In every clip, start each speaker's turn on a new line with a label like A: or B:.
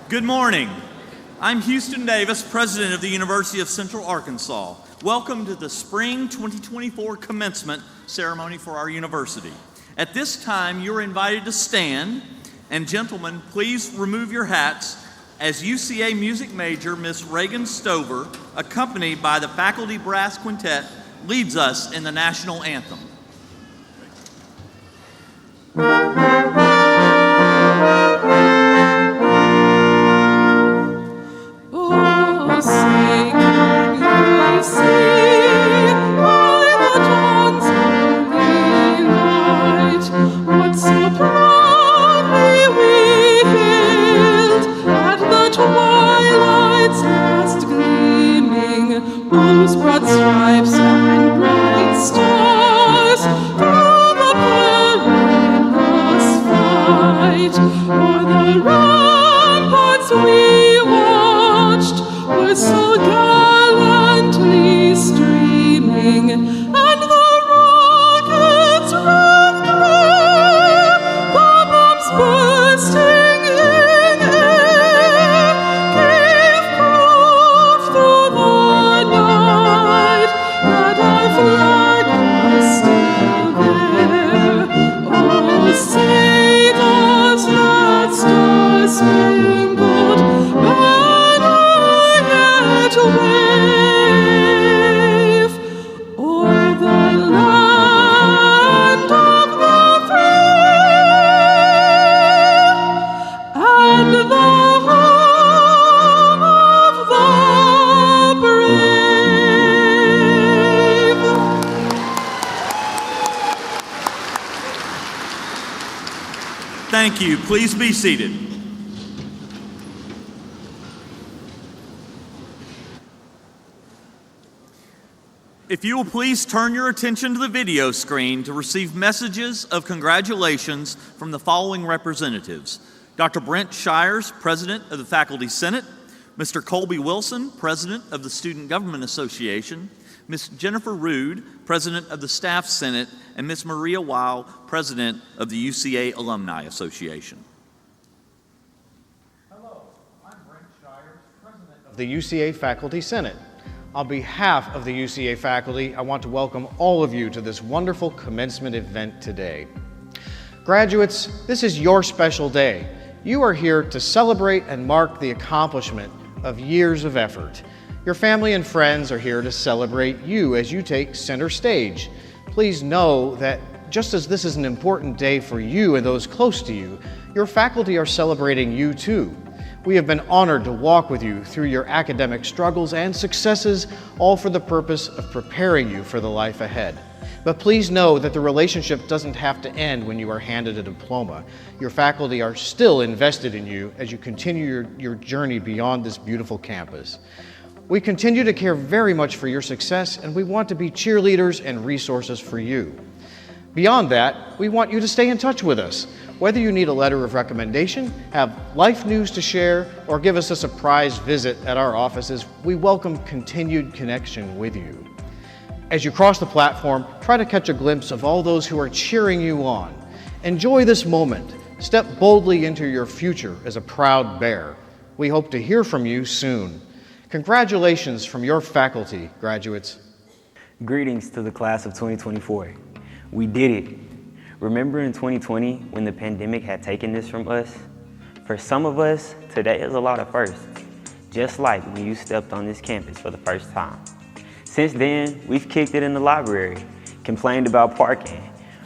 A: Good morning. I'm Houston Davis, President of the University of Central Arkansas. Welcome to the Spring 2024 Commencement ceremony for our university. At this time, you're invited to stand, and gentlemen, please remove your hats as UCA music major Miss Reagan Stover, accompanied by the faculty brass quintet, leads us in the national anthem.
B: Stripes and bright stars through the perilous fight, o'er the ramparts we watched were so gallantly streaming, and the rockets ran clear, the bombs bursting in air gave proof through the night that our flag was still there. Oh, say does that star-spangled banner yet wave o'er the land of the free and the home of the brave?
A: Thank you. Please be seated. If you will please turn your attention to the video screen to receive messages of congratulations from the following representatives: Dr. Brent Shires, President of the Faculty Senate; Mr. Colby Wilson, President of the Student Government Association; Ms. Jennifer Rood, President of the Staff Senate; and Ms. Maria Weil, President of the UCA Alumni Association.
C: Hello, I'm Brent Shires, President of the UCA Faculty Senate. On behalf of the UCA faculty, I want to welcome all of you to this wonderful commencement event today. Graduates, this is your special day. You are here to celebrate and mark the accomplishment of years of effort. Your family and friends are here to celebrate you as you take center stage. Please know that just as this is an important day for you and those close to you, your faculty are celebrating you too. We have been honored to walk with you through your academic struggles and successes, all for the purpose of preparing you for the life ahead. But please know that the relationship doesn't have to end when you are handed a diploma. Your faculty are still invested in you as you continue your journey beyond this beautiful campus. We continue to care very much for your success, and we want to be cheerleaders and resources for you. Beyond that, we want you to stay in touch with us. Whether you need a letter of recommendation, have life news to share, or give us a surprise visit at our offices, we welcome continued connection with you. As you cross the platform, try to catch a glimpse of all those who are cheering you on. Enjoy this moment. Step boldly into your future as a proud Bear. We hope to hear from you soon. Congratulations from your faculty, graduates.
D: Greetings to the class of 2024. We did it. Remember in 2020 when the pandemic had taken this from us? For some of us, today is a lot of firsts, just like when you stepped on this campus for the first time. Since then, we've kicked it in the library, complained about parking,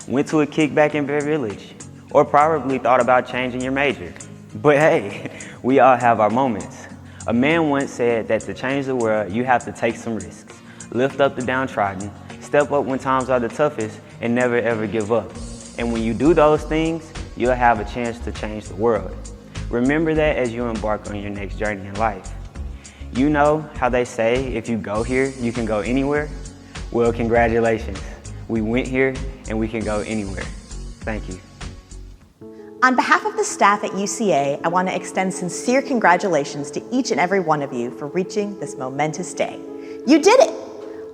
D: went to a kickback in Bear Village, or probably thought about changing your major. But hey, we all have our moments. A man once said that to change the world, you have to take some risks, lift up the downtrodden, step up when times are the toughest, and never ever give up. And when you do those things, you'll have a chance to change the world. Remember that as you embark on your next journey in life. You know how they say, if you go here, you can go anywhere? Well, congratulations. We went here and we can go anywhere. Thank you.
E: On behalf of the staff at UCA, I want to extend sincere congratulations to each and every one of you for reaching this momentous day. You did it!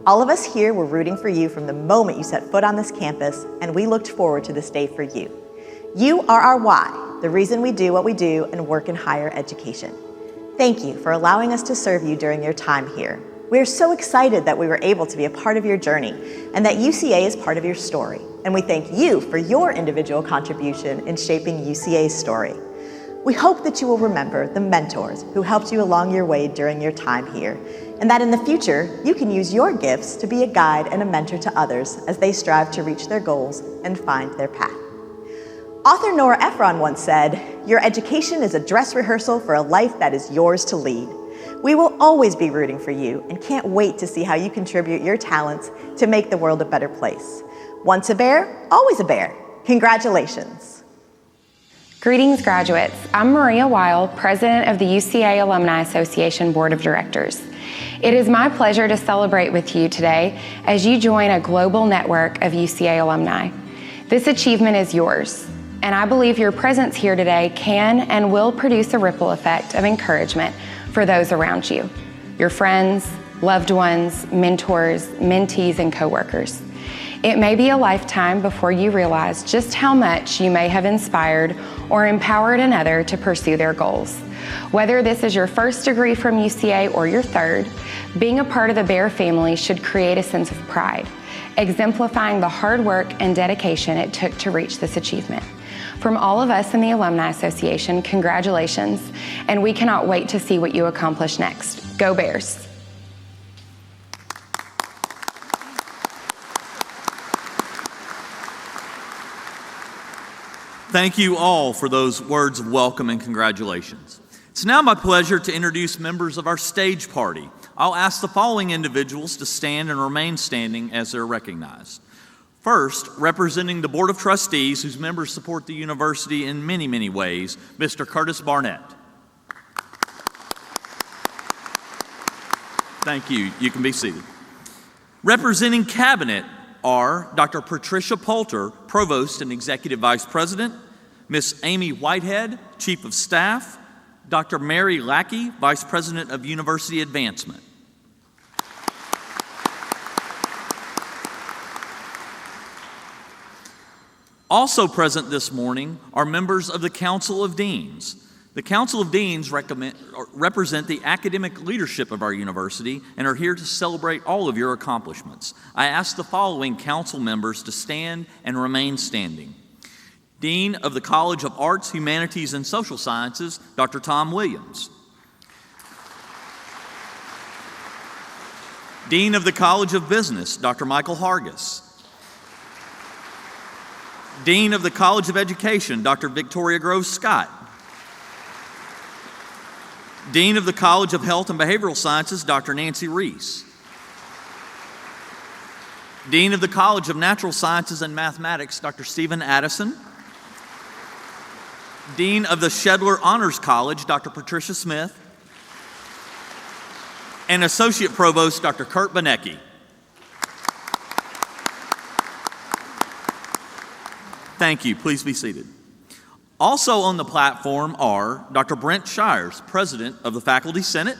E: All of us here were rooting for you from the moment you set foot on this campus, and we looked forward to this day for you. You are our why, the reason we do what we do and work in higher education. Thank you for allowing us to serve you during your time here. We are so excited that we were able to be a part of your journey and that UCA is part of your story. And we thank you for your individual contribution in shaping UCA's story. We hope that you will remember the mentors who helped you along your way during your time here, and that in the future, you can use your gifts to be a guide and a mentor to others as they strive to reach their goals and find their path. Author Nora Ephron once said, "Your education is a dress rehearsal for a life that is yours to lead." We will always be rooting for you and can't wait to see how you contribute your talents to make the world a better place. Once a bear, always a bear. Congratulations.
F: Greetings, graduates. I'm Maria Weil, President of the UCA Alumni Association Board of Directors. It is my pleasure to celebrate with you today as you join a global network of UCA alumni. This achievement is yours, and I believe your presence here today can and will produce a ripple effect of encouragement for those around you, your friends, loved ones, mentors, mentees, and coworkers. It may be a lifetime before you realize just how much you may have inspired or empowered another to pursue their goals. Whether this is your first degree from UCA or your third, being a part of the Bear family should create a sense of pride, exemplifying the hard work and dedication it took to reach this achievement. From all of us in the Alumni Association, congratulations, and we cannot wait to see what you accomplish next. Go Bears!
A: Thank you all for those words of welcome and congratulations. It's now my pleasure to introduce members of our stage party. I'll ask the following individuals to stand and remain standing as they're recognized. First, representing the Board of Trustees, whose members support the university in many, many ways, Mr. Curtis Barnett. Thank you. You can be seated. Representing Cabinet are Dr. Patricia Poulter, Provost and Executive Vice President, Ms. Amy Whitehead, Chief of Staff, Dr. Mary Lackey, Vice President of University Advancement. Also present this morning are members of the Council of Deans. The Council of Deans represent the academic leadership of our university and are here to celebrate all of your accomplishments. I ask the following council members to stand and remain standing. Dean of the College of Arts, Humanities, and Social Sciences, Dr. Tom Williams. Dean of the College of Business, Dr. Michael Hargis. Dean of the College of Education, Dr. Victoria Groves Scott. Dean of the College of Health and Behavioral Sciences, Dr. Nancy Reese. Dean of the College of Natural Sciences and Mathematics, Dr. Stephen Addison. Dean of the Shedler Honors College, Dr. Patricia Smith. And Associate Provost, Dr. Kurt Benecki. Thank you. Please be seated. Also on the platform are Dr. Brent Shires, President of the Faculty Senate,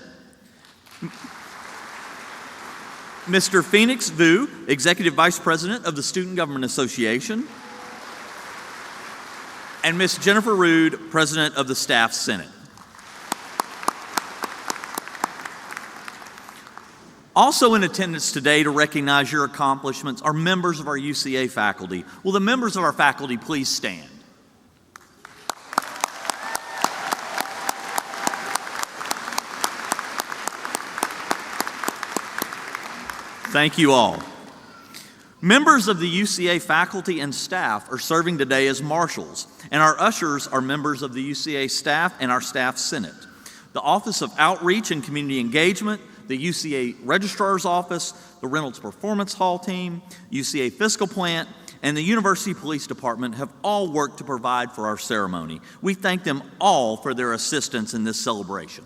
A: Mr. Phoenix Vu, Executive Vice President of the Student Government Association, and Ms. Jennifer Rood, President of the Staff Senate. Also in attendance today to recognize your accomplishments are members of our UCA faculty. Will the members of our faculty please stand? Thank you all. Members of the UCA faculty and staff are serving today as marshals, and our ushers are members of the UCA staff and our staff senate. The Office of Outreach and Community Engagement, the UCA Registrar's Office, the Reynolds Performance Hall team, UCA Fiscal Plant, and the University Police Department have all worked to provide for our ceremony. We thank them all for their assistance in this celebration.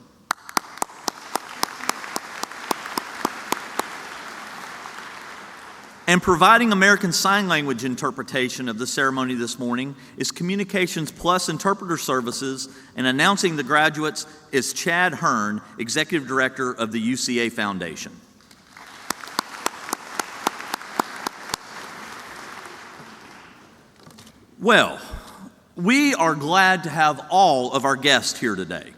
A: And providing American Sign Language interpretation of the ceremony this morning is Communications Plus Interpreter Services, and announcing the graduates is Chad Hearn, Executive Director of the UCA Foundation. Well, We are glad to have all of our guests here today.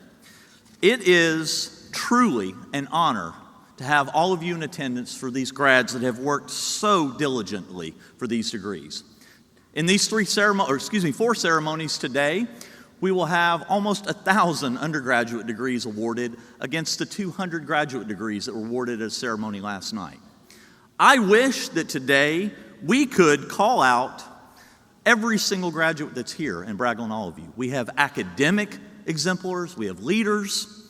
A: It is truly an honor to have all of you in attendance for these grads that have worked so diligently for these degrees. In these 4 ceremonies today, we will have almost 1,000 undergraduate degrees awarded against the 200 graduate degrees that were awarded at a ceremony last night. I wish that today we could call out every single graduate that's here and brag on all of you. We have academic exemplars, we have leaders,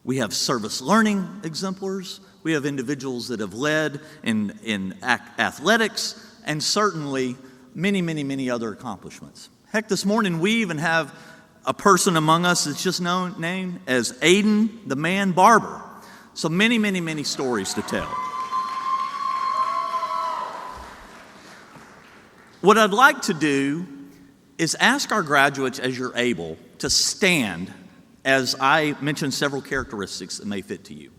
A: we have service learning exemplars, we have individuals that have led in athletics, and certainly many other accomplishments. Heck, this morning we even have a person among us that's just named as Aiden the Man Barber. So many stories to tell. What I'd like to do is ask our graduates, as you're able, to stand as I mention several characteristics that may fit to you.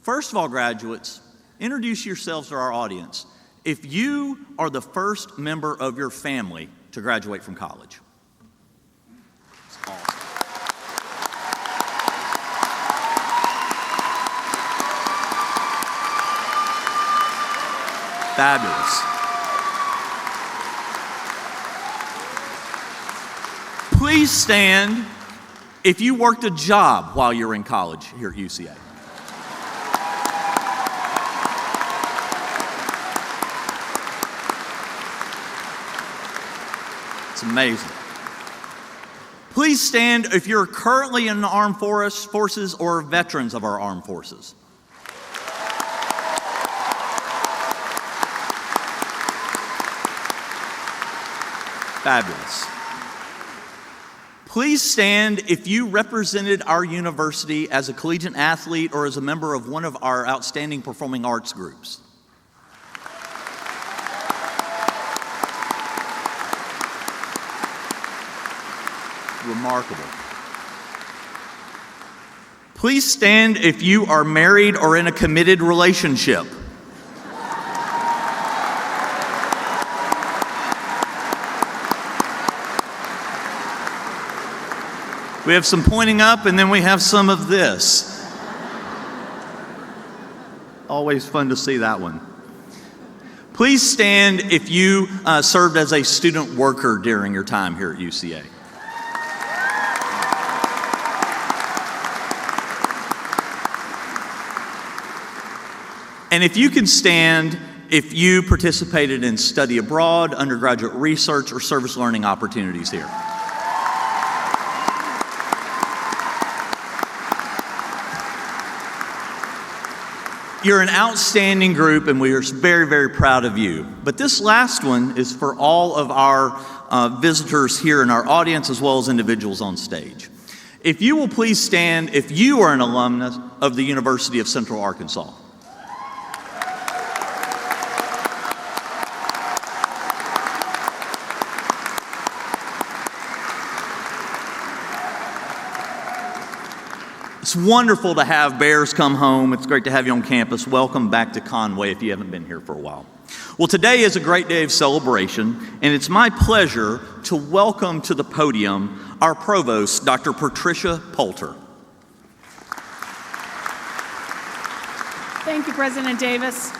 A: First of all, graduates, introduce yourselves to our audience if you are the first member of your family to graduate from college. It's awesome. Fabulous. Please stand if you worked a job while you're in college here at UCA. It's amazing. Please stand if you're currently in the armed forces or veterans of our armed forces. Fabulous. Please stand if you represented our university as a collegiate athlete or as a member of one of our outstanding performing arts groups. Remarkable. Please stand if you are married or in a committed relationship. We have some pointing up, and then we have some of this. Always fun to see that one. Please stand if you served as a student worker during your time here at UCA. And if you can stand if you participated in study abroad, undergraduate research, or service learning opportunities here. You're an outstanding group, and we are very proud of you. But this last one is for all of our visitors here in our audience, as well as individuals on stage. If you will please stand if you are an alumnus of the University of Central Arkansas. It's wonderful to have Bears come home. It's great to have you on campus. Welcome back to Conway if you haven't been here for a while. Well, today is a great day of celebration, and it's my pleasure to welcome to the podium our provost, Dr. Patricia Poulter.
G: Thank you, President Davis.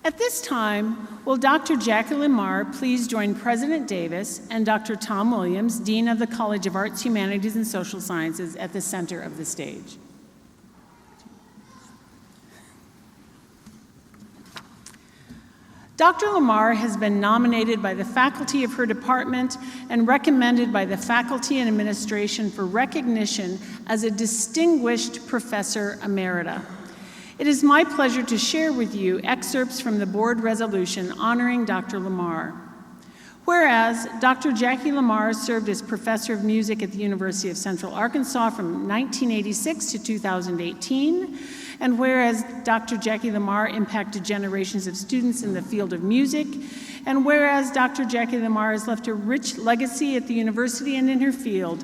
G: At this time, will Dr. Jackie Lamar please join President Davis and Dr. Tom Williams, Dean of the College of Arts, Humanities, and Social Sciences, at the center of the stage. Dr. Lamar has been nominated by the faculty of her department and recommended by the faculty and administration for recognition as a distinguished professor emerita. It is my pleasure to share with you excerpts from the board resolution honoring Dr. Lamar. Whereas Dr. Jackie Lamar served as professor of music at the University of Central Arkansas from 1986 to 2018, and whereas Dr. Jackie Lamar impacted generations of students in the field of music, and whereas Dr. Jackie Lamar has left a rich legacy at the university and in her field,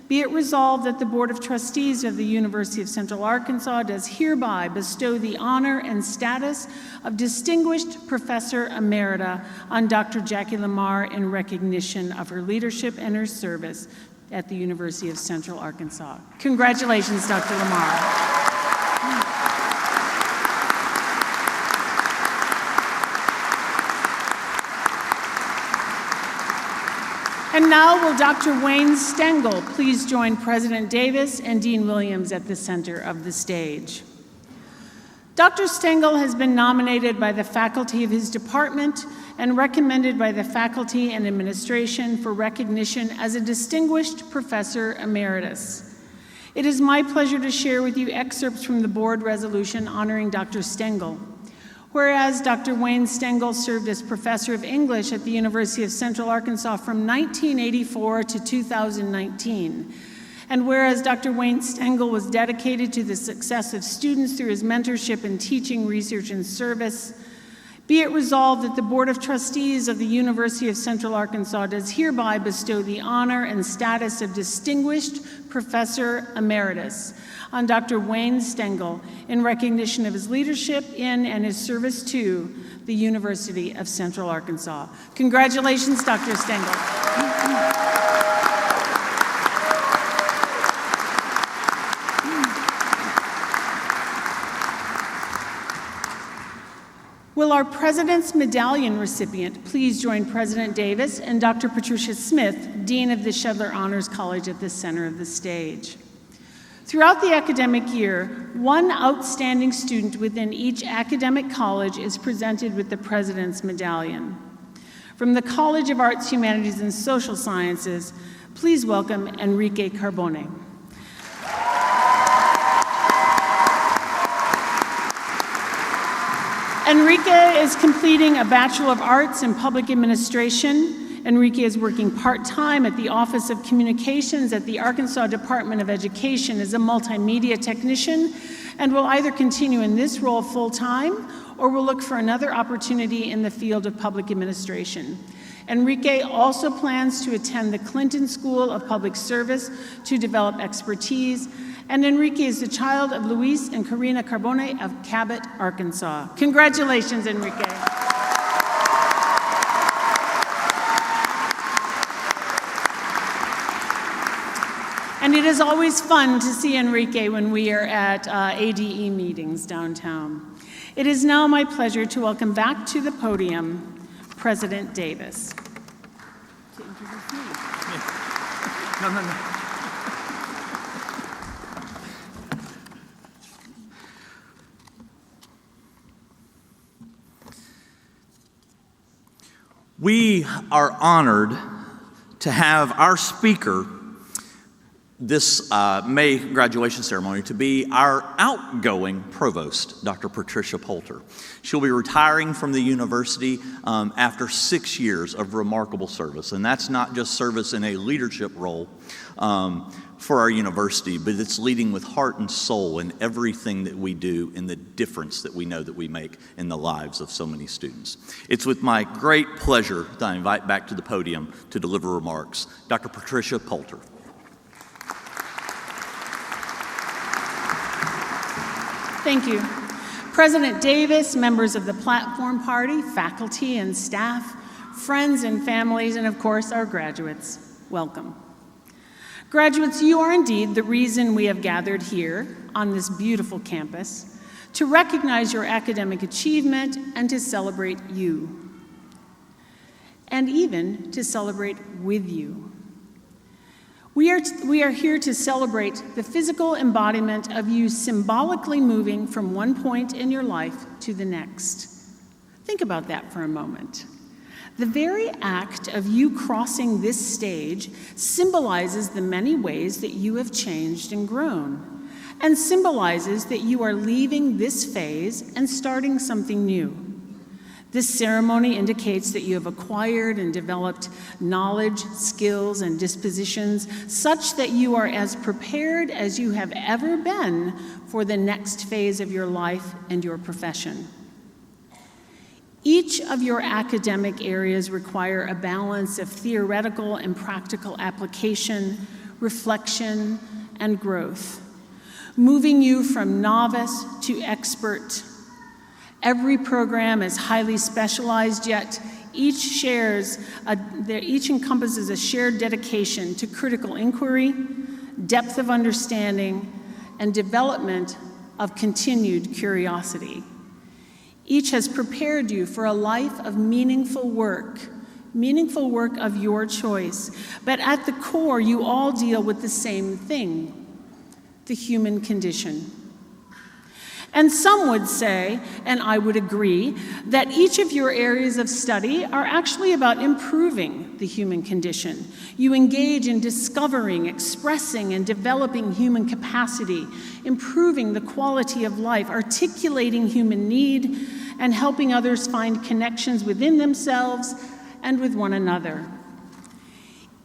G: Be it resolved that the Board of Trustees of the University of Central Arkansas does hereby bestow the honor and status of Distinguished Professor Emerita on Dr. Jackie Lamar in recognition of her leadership and her service at the University of Central Arkansas. Congratulations, Dr. Lamar. And now will Dr. Wayne Stengel please join President Davis and Dean Williams at the center of the stage. Dr. Stengel has been nominated by the faculty of his department and recommended by the faculty and administration for recognition as a Distinguished Professor Emeritus. It is my pleasure to share with you excerpts from the board resolution honoring Dr. Stengel. Whereas Dr. Wayne Stengel served as professor of English at the University of Central Arkansas from 1984 to 2019. And whereas Dr. Wayne Stengel was dedicated to the success of students through his mentorship in teaching, research, and service, be it resolved that the Board of Trustees of the University of Central Arkansas does hereby bestow the honor and status of Distinguished Professor Emeritus on Dr. Wayne Stengel in recognition of his leadership in and his service to the University of Central Arkansas. Congratulations, Dr. Stengel. Will our President's Medallion recipient please join President Davis and Dr. Patricia Smith, Dean of the Shedler Honors College, at the center of the stage. Throughout the academic year, one outstanding student within each academic college is presented with the President's Medallion. From the College of Arts, Humanities, and Social Sciences, please welcome Enrique Carbone. Enrique is completing a Bachelor of Arts in Public Administration. Enrique is working part-time at the Office of Communications at the Arkansas Department of Education as a multimedia technician, and will either continue in this role full-time or will look for another opportunity in the field of public administration. Enrique also plans to attend the Clinton School of Public Service to develop expertise, and Enrique is the child of Luis and Karina Carbone of Cabot, Arkansas. Congratulations, Enrique. And it is always fun to see Enrique when we are at ADE meetings downtown. It is now my pleasure to welcome back to the podium President Davis. To introduce me.
A: No. We are honored to have our speaker this May graduation ceremony to be our outgoing provost, Dr. Patricia Poulter. She'll be retiring from the university after 6 years of remarkable service, and that's not just service in a leadership role for our university, but it's leading with heart and soul in everything that we do and the difference that we know that we make in the lives of so many students. It's with my great pleasure that I invite back to the podium to deliver remarks, Dr. Patricia Poulter.
G: Thank you. President Davis, members of the Platform Party, faculty and staff, friends and families, and of course our graduates, welcome. Graduates, you are indeed the reason we have gathered here on this beautiful campus to recognize your academic achievement and to celebrate you, and even to celebrate with you. We are here to celebrate the physical embodiment of you symbolically moving from one point in your life to the next. Think about that for a moment. The very act of you crossing this stage symbolizes the many ways that you have changed and grown, and symbolizes that you are leaving this phase and starting something new. This ceremony indicates that you have acquired and developed knowledge, skills, and dispositions such that you are as prepared as you have ever been for the next phase of your life and your profession. Each of your academic areas require a balance of theoretical and practical application, reflection, and growth, moving you from novice to expert. Every program is highly specialized, yet each encompasses a shared dedication to critical inquiry, depth of understanding, and development of continued curiosity. Each has prepared you for a life of meaningful work of your choice. But at the core, you all deal with the same thing, the human condition. And some would say, and I would agree, that each of your areas of study are actually about improving the human condition. You engage in discovering, expressing, and developing human capacity, improving the quality of life, articulating human need, and helping others find connections within themselves and with one another.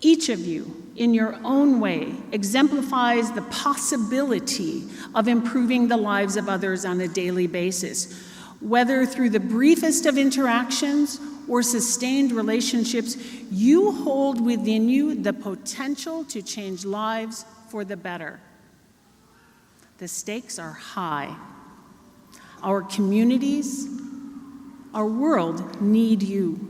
G: Each of you, in your own way, exemplifies the possibility of improving the lives of others on a daily basis, whether through the briefest of interactions or sustained relationships. You hold within you the potential to change lives for the better. The stakes are high. Our communities, our world need you.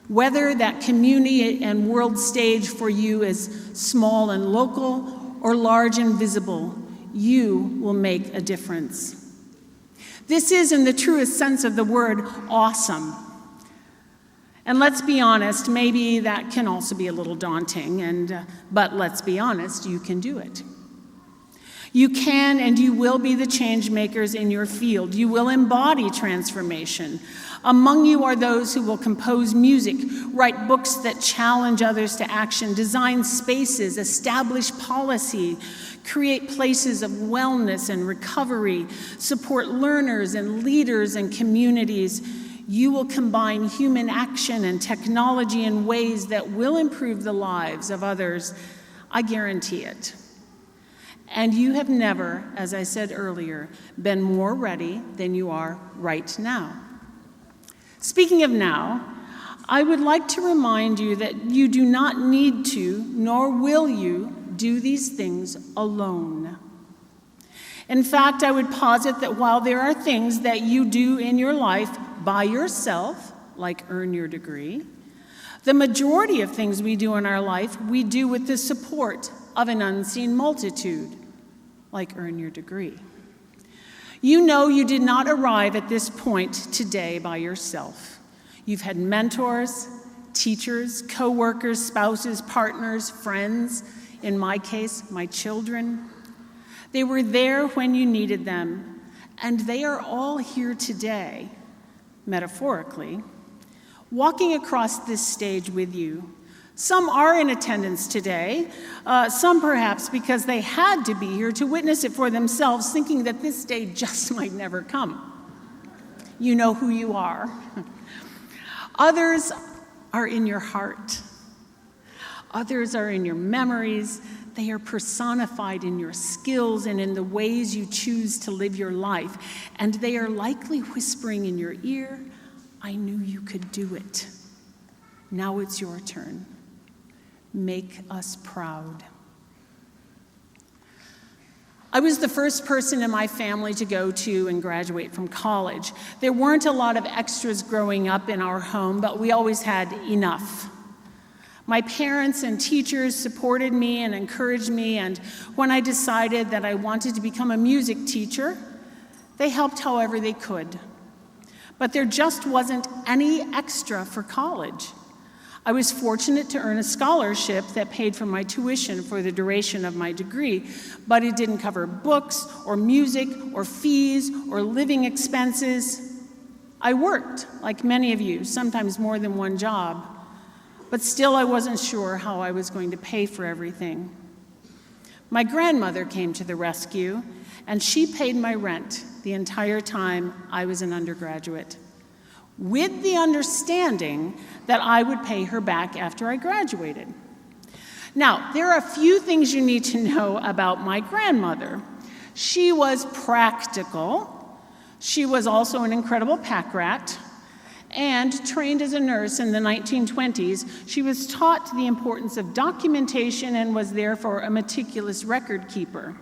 G: Whether that community and world stage for you is small and local or large and visible, you will make a difference. This is, in the truest sense of the word, awesome. And let's be honest, maybe that can also be a little daunting, but let's be honest, you can do it. You can and you will be the change makers in your field. You will embody transformation. Among you are those who will compose music, write books that challenge others to action, design spaces, establish policy, create places of wellness and recovery, support learners and leaders and communities. You will combine human action and technology in ways that will improve the lives of others. I guarantee it. And you have never, as I said earlier, been more ready than you are right now. Speaking of now, I would like to remind you that you do not need to, nor will you, do these things alone. In fact, I would posit that while there are things that you do in your life by yourself, like earn your degree, the majority of things we do in our life, we do with the support of an unseen multitude, like earn your degree. You know you did not arrive at this point today by yourself. You've had mentors, teachers, co-workers, spouses, partners, friends, in my case, my children. They were there when you needed them, and they are all here today, metaphorically, walking across this stage with you. Some are in attendance today, some perhaps because they had to be here to witness it for themselves, thinking that this day just might never come. You know who you are. Others are in your heart. Others are in your memories. They are personified in your skills and in the ways you choose to live your life. And they are likely whispering in your ear, I knew you could do it. Now it's your turn. Make us proud. I was the first person in my family to go to and graduate from college. There weren't a lot of extras growing up in our home, but we always had enough. My parents and teachers supported me and encouraged me, and when I decided that I wanted to become a music teacher, they helped however they could. But there just wasn't any extra for college. I was fortunate to earn a scholarship that paid for my tuition for the duration of my degree, but it didn't cover books or music or fees or living expenses. I worked, like many of you, sometimes more than one job, but still I wasn't sure how I was going to pay for everything. My grandmother came to the rescue, and she paid my rent the entire time I was an undergraduate, with the understanding that I would pay her back after I graduated. Now, there are a few things you need to know about my grandmother. She was practical. She was also an incredible pack rat, And trained as a nurse in the 1920s, she was taught the importance of documentation and was therefore a meticulous record keeper.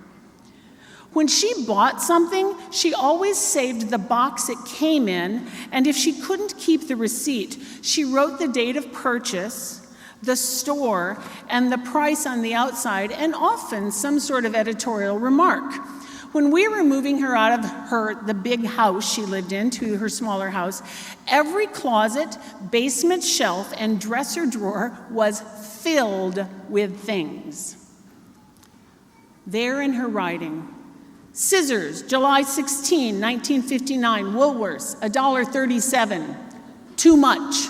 G: When she bought something, she always saved the box it came in, and if she couldn't keep the receipt, she wrote the date of purchase, the store, and the price on the outside, and often some sort of editorial remark. When we were moving her out of the big house she lived in to her smaller house, every closet, basement shelf, and dresser drawer was filled with things. There in her writing, scissors, July 16, 1959, Woolworths, $1.37, too much.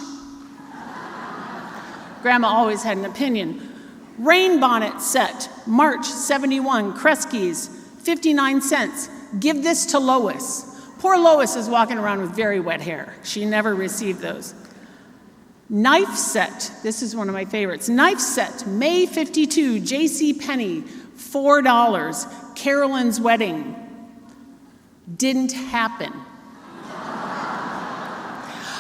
G: Grandma always had an opinion. Rain bonnet set, March 71, Kresge's, 59 cents. Give this to Lois. Poor Lois is walking around with very wet hair. She never received those. Knife set, this is one of my favorites. Knife set, May 52, J.C. Penney, $4. Carolyn's wedding. Didn't happen.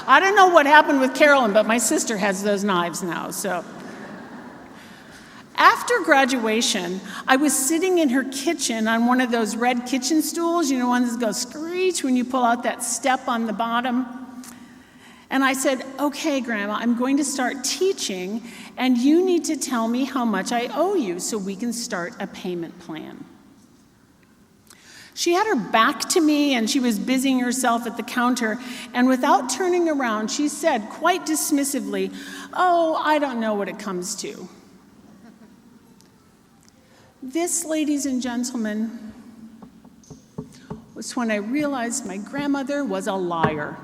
G: I don't know what happened with Carolyn, but my sister has those knives now, so. After graduation, I was sitting in her kitchen on one of those red kitchen stools, you know, ones that go screech when you pull out that step on the bottom. And I said, okay, Grandma, I'm going to start teaching, and you need to tell me how much I owe you so we can start a payment plan. She had her back to me, and she was busying herself at the counter, and without turning around, she said quite dismissively, oh, I don't know what it comes to. This, ladies and gentlemen, was when I realized my grandmother was a liar.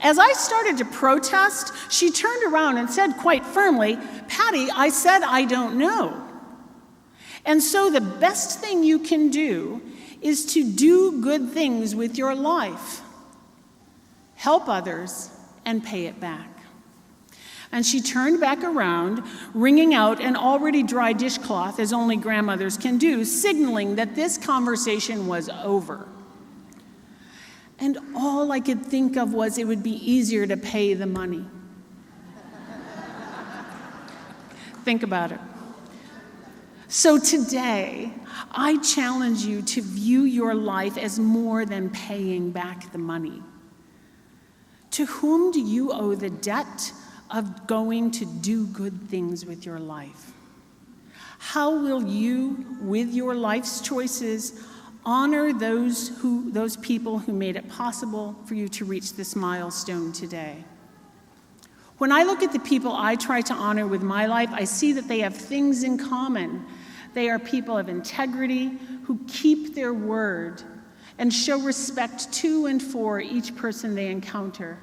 G: As I started to protest, she turned around and said quite firmly, Patty, I said I don't know. And so the best thing you can do is to do good things with your life. Help others and pay it back. And she turned back around, wringing out an already dry dishcloth, as only grandmothers can do, signaling that this conversation was over. And all I could think of was it would be easier to pay the money. Think about it. So today, I challenge you to view your life as more than paying back the money. To whom do you owe the debt of going to do good things with your life? How will you, with your life's choices, honor those people who made it possible for you to reach this milestone today? When I look at the people I try to honor with my life, I see that they have things in common. They are people of integrity who keep their word and show respect to and for each person they encounter.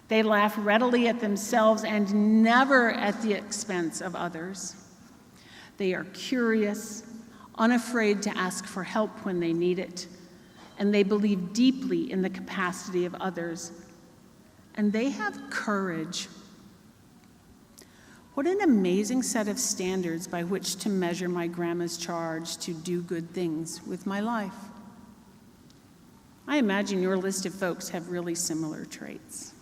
G: They laugh readily at themselves and never at the expense of others. They are curious, unafraid to ask for help when they need it, and they believe deeply in the capacity of others. And they have courage. What an amazing set of standards by which to measure my grandma's charge to do good things with my life. I imagine your list of folks have really similar traits.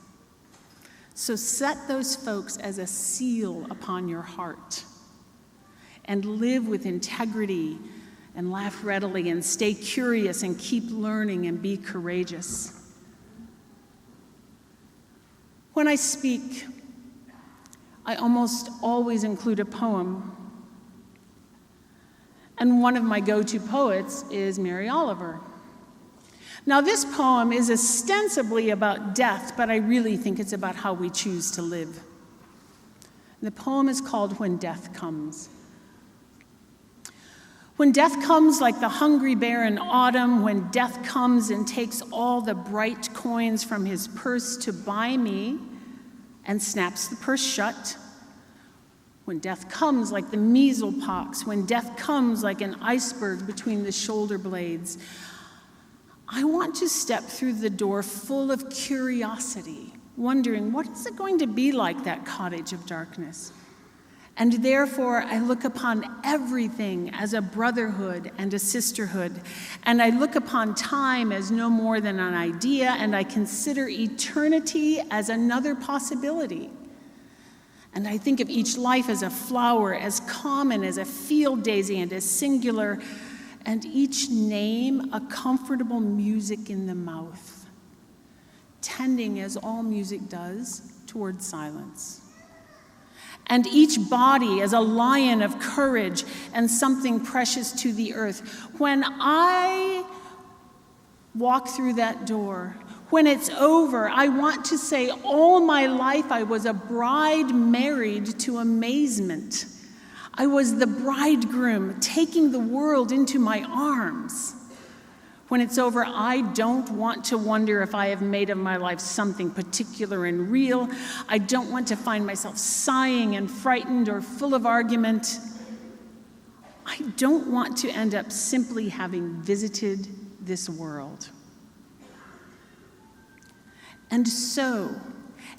G: So set those folks as a seal upon your heart and live with integrity and laugh readily and stay curious and keep learning and be courageous. When I speak, I almost always include a poem. And one of my go-to poets is Mary Oliver. Now, this poem is ostensibly about death, but I really think it's about how we choose to live. The poem is called When Death Comes. When death comes like the hungry bear in autumn, when death comes and takes all the bright coins from his purse to buy me and snaps the purse shut, when death comes like the measles pox, when death comes like an iceberg between the shoulder blades, I want to step through the door full of curiosity, wondering what is it going to be like, that cottage of darkness? And therefore, I look upon everything as a brotherhood and a sisterhood. And I look upon time as no more than an idea, and I consider eternity as another possibility. And I think of each life as a flower, as common as a field daisy and as singular, and each name a comfortable music in the mouth, tending as all music does toward silence. And each body as a lion of courage and something precious to the earth. When I walk through that door, when it's over, I want to say all my life I was a bride married to amazement. I was the bridegroom taking the world into my arms. When it's over, I don't want to wonder if I have made of my life something particular and real. I don't want to find myself sighing and frightened or full of argument. I don't want to end up simply having visited this world. And so,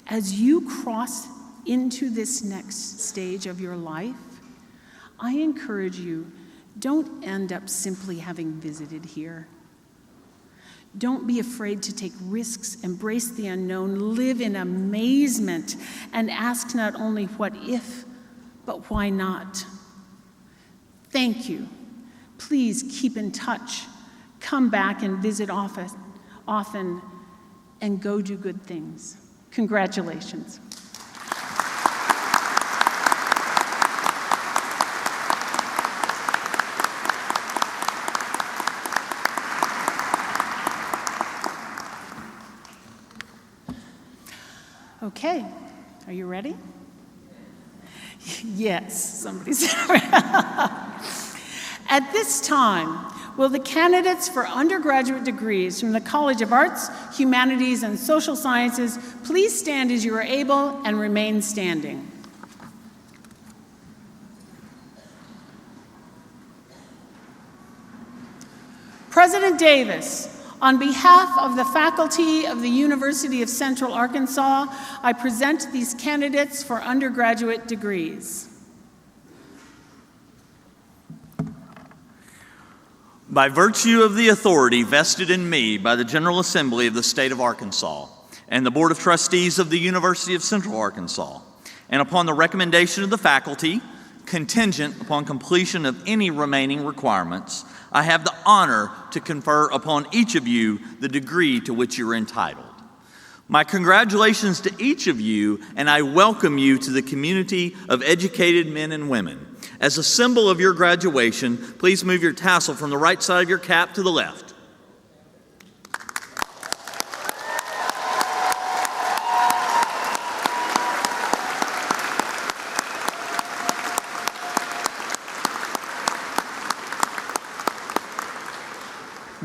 G: as you cross into this next stage of your life, I encourage you, don't end up simply having visited here. Don't be afraid to take risks, embrace the unknown, live in amazement, and ask not only what if, but why not. Thank you. Please keep in touch. Come back and visit often, and go do good things. Congratulations. Okay, are you ready? Yes, somebody said. At this time, will the candidates for undergraduate degrees from the College of Arts, Humanities, and Social Sciences please stand as you are able and remain standing. President Davis, on behalf of the faculty of the University of Central Arkansas, I present these candidates for undergraduate degrees.
A: By virtue of the authority vested in me by the General Assembly of the State of Arkansas and the Board of Trustees of the University of Central Arkansas, and upon the recommendation of the faculty, contingent upon completion of any remaining requirements, I have the honor to confer upon each of you the degree to which you're entitled. My congratulations to each of you, and I welcome you to the community of educated men and women. As a symbol of your graduation, please move your tassel from the right side of your cap to the left.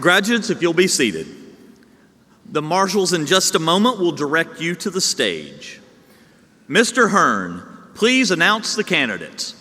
A: Graduates, if you'll be seated. The marshals in just a moment will direct you to the stage. Mr. Hearn, please announce the candidates.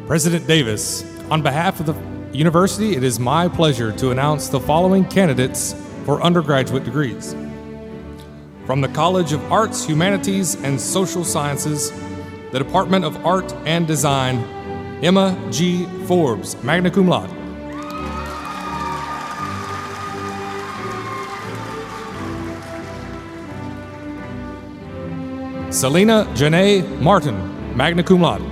H: President Davis, on behalf of the university, it is my pleasure to announce the following candidates for undergraduate degrees. From the College of Arts, Humanities, and Social Sciences, the Department of Art and Design, Emma G. Forbes, magna cum laude. Selena Janae Martin, magna cum laude.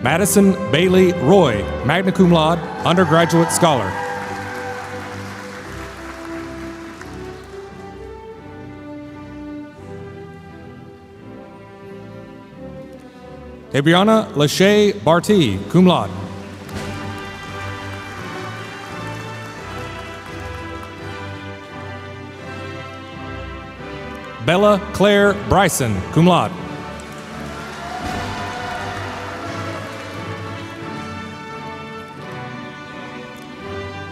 H: Madison Bailey Roy, magna cum laude, undergraduate scholar. Tabriana Lachey Barty, cum laude. Bella Claire Bryson, cum laude.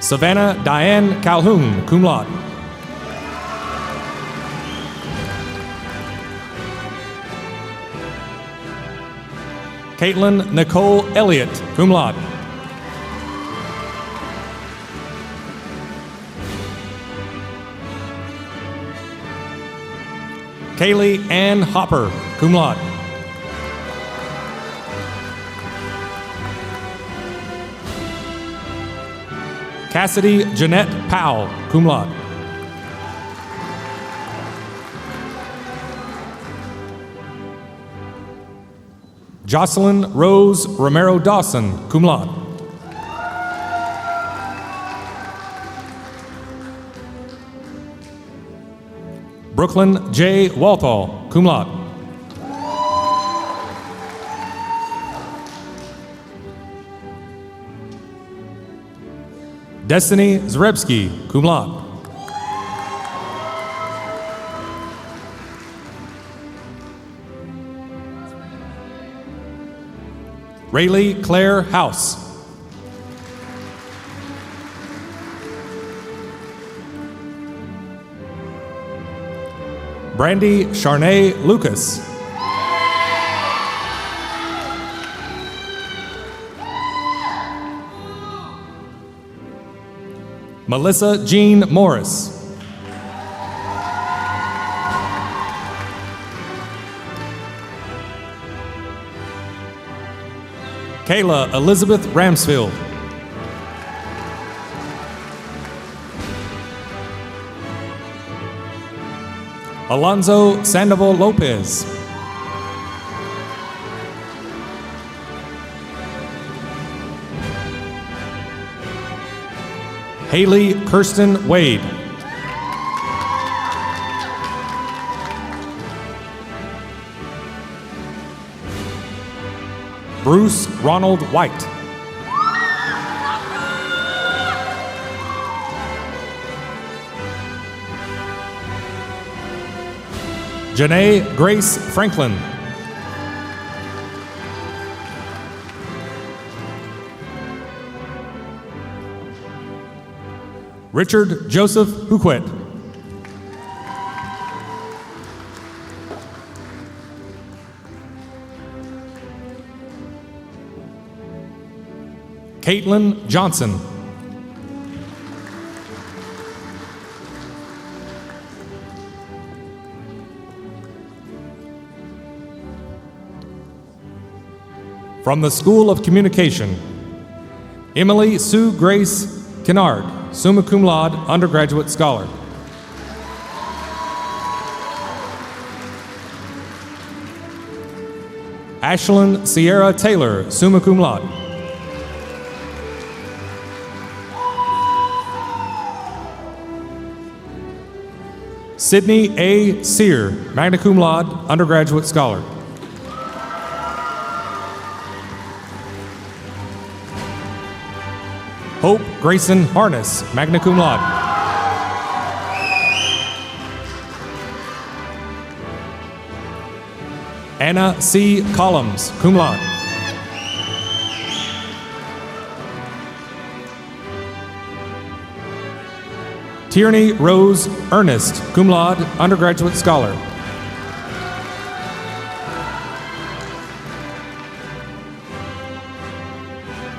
H: Savannah Diane Calhoun, cum laude. Caitlin Nicole Elliott, cum laude. Kaylee Ann Hopper, cum laude. Cassidy Jeanette Powell, cum laude. Jocelyn Rose Romero Dawson, cum laude. Brooklyn J. Walthall, cum laude. Destiny Zrebski, cum laude. Rayleigh Claire House. Brandy Charnay Lucas. Melissa Jean Morris. Kayla Elizabeth Ramsfield. Alonzo Sandoval Lopez. Haley Kirsten Wade. Bruce Ronald White. Janae Grace Franklin. Richard Joseph Huquet. Caitlin Johnson. From the School of Communication, Emily Sue Grace Kennard, summa cum laude, undergraduate scholar. Ashlyn Sierra Taylor, summa cum laude. Sydney A. Sear, magna cum laude, undergraduate scholar. Hope Grayson Harness, magna cum laude. Anna C. Collins, cum laude. Tierney Rose Ernest, cum laude, undergraduate scholar.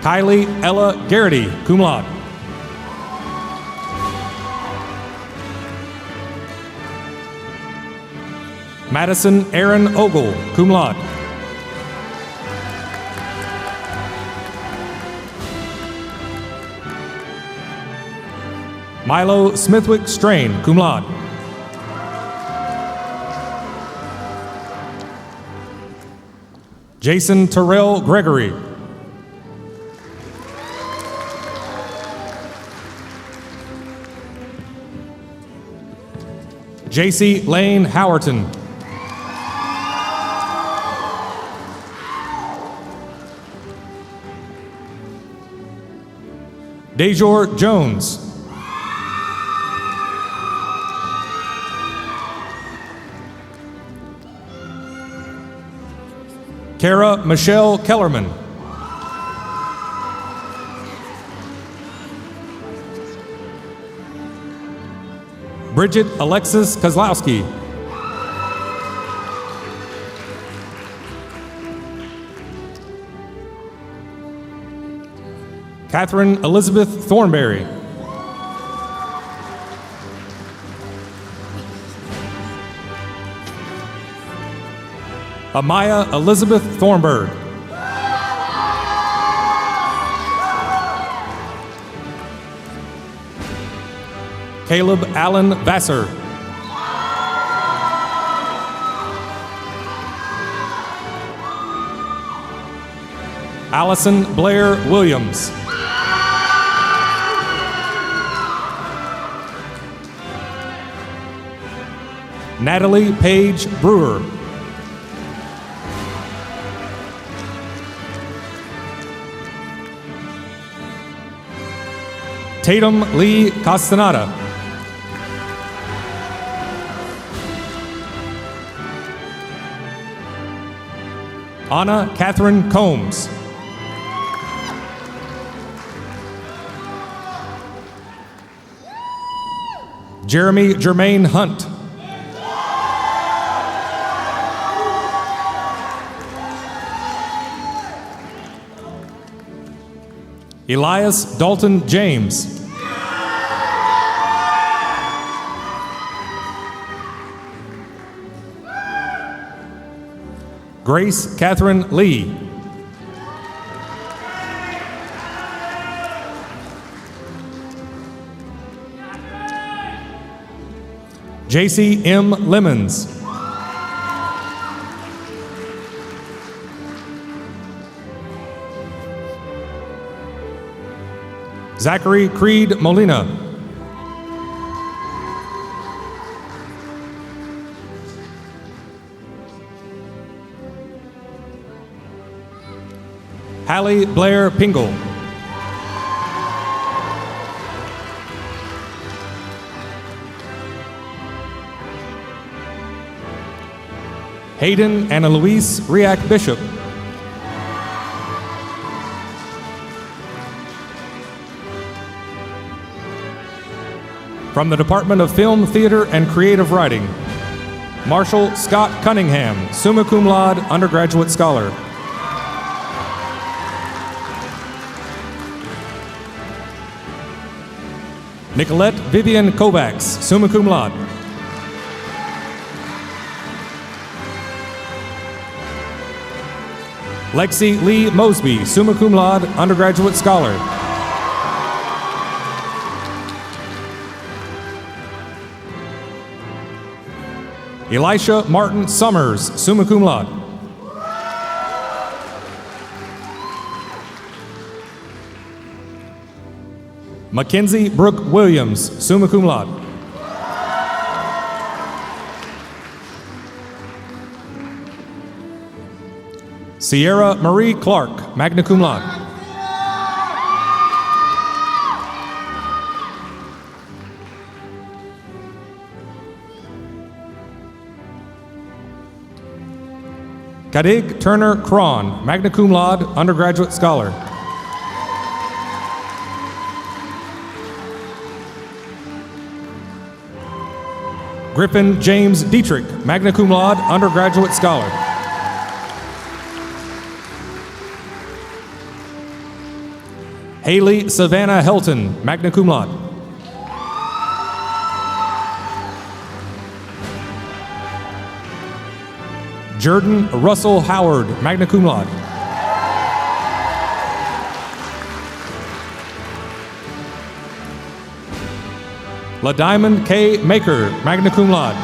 H: Kylie Ella Garrity, cum laude. Madison Aaron Ogle, cum laude. Milo Smithwick Strain, cum laude. Jason Terrell Gregory. JC Lane Howerton. Dejor Jones. Kara Michelle Kellerman. Bridget Alexis Kozlowski. Catherine Elizabeth Thornberry. Amaya Elizabeth Thornburg. Caleb Allen Vassar. Allison Blair Williams. Natalie Paige Brewer. Tatum Lee Castaneda. Anna Catherine Combs. Jeremy Jermaine Hunt. Elias Dalton James. Grace Catherine Lee. JC M. Lemons. Zachary Creed Molina. Hallie Blair Pingle. Hayden Anna Louise Riak Bishop. From the Department of Film, Theater, and Creative Writing, Marshall Scott Cunningham, summa cum laude, undergraduate scholar. Nicolette Vivian Kovacs, summa cum laude. Lexi Lee Mosby, summa cum laude, undergraduate scholar. Elisha Martin Summers, summa cum laude. Mackenzie Brooke Williams, summa cum laude. Sierra Marie Clark, magna cum laude. Kadig Turner Cron, magna cum laude, undergraduate scholar. Griffin James Dietrich, magna cum laude, undergraduate scholar. Haley Savannah Helton, magna cum laude. Jordan Russell Howard, magna cum laude. La Diamond K. Maker, magna cum laude.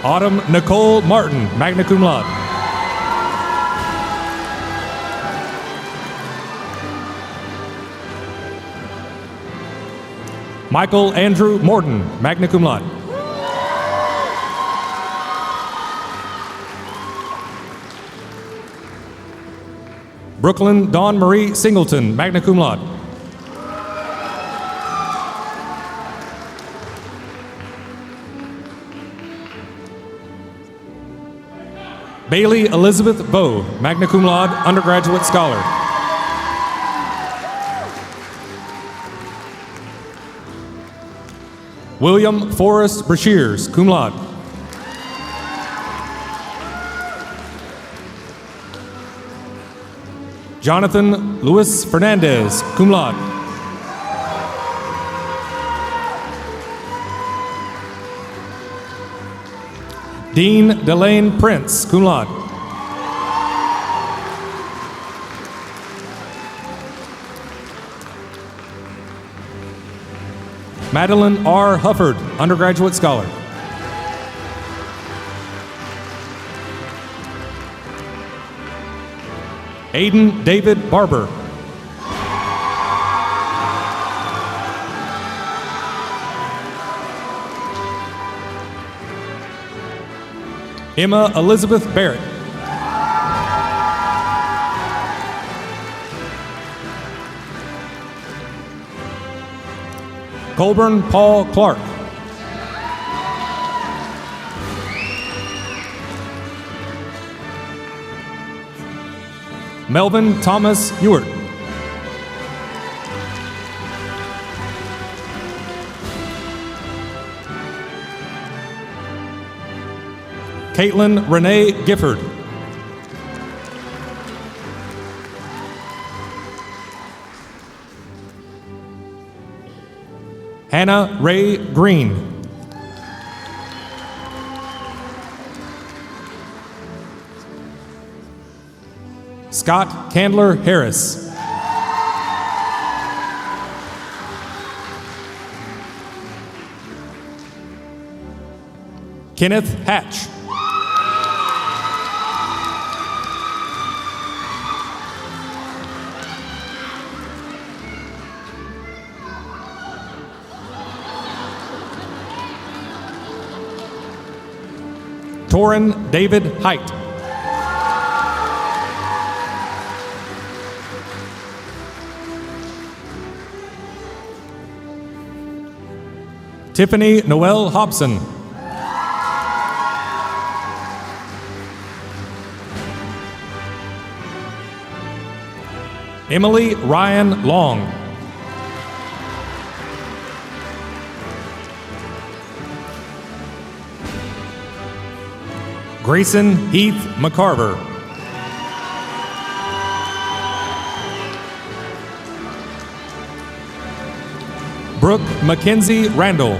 H: Autumn Nicole Martin, magna cum laude. Michael Andrew Morton, magna cum laude. Brooklyn Dawn Marie Singleton, magna cum laude. Bailey Elizabeth Bowe, magna cum laude, undergraduate scholar. William Forrest Brashears, cum laude. Jonathan Luis Fernandez, cum laude. Dean Delane Prince, cum laude. Madeline R. Hufford, undergraduate scholar. Aiden David Barber. Emma Elizabeth Barrett. Colburn Paul Clark. Melvin Thomas Ewart. Caitlin Renee Gifford. Hannah Ray Green. Scott Candler Harris. Kenneth Hatch. Torin David Height. Tiffany Noel Hobson. Emily Ryan Long. Grayson Heath McCarver. Brooke Mackenzie Randall.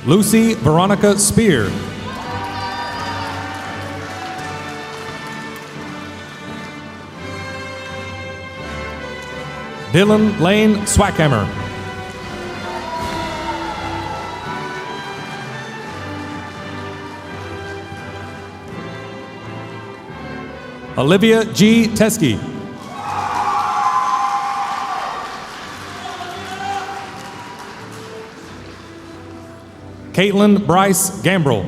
H: Lucy Veronica Spear. Dylan Lane Swackhammer. Olivia G. Teskey. Caitlin Bryce Gambrell.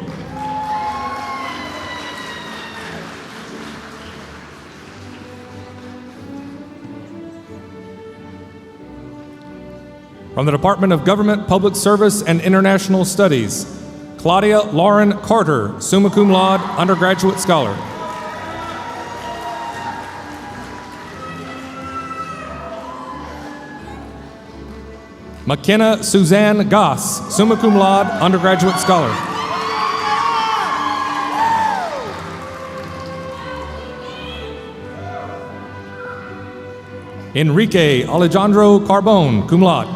H: From the Department of Government, Public Service, and International Studies, Claudia Lauren Carter, summa cum laude, undergraduate scholar. McKenna Suzanne Goss, summa cum laude, undergraduate scholar. Enrique Alejandro Carbone, cum laude.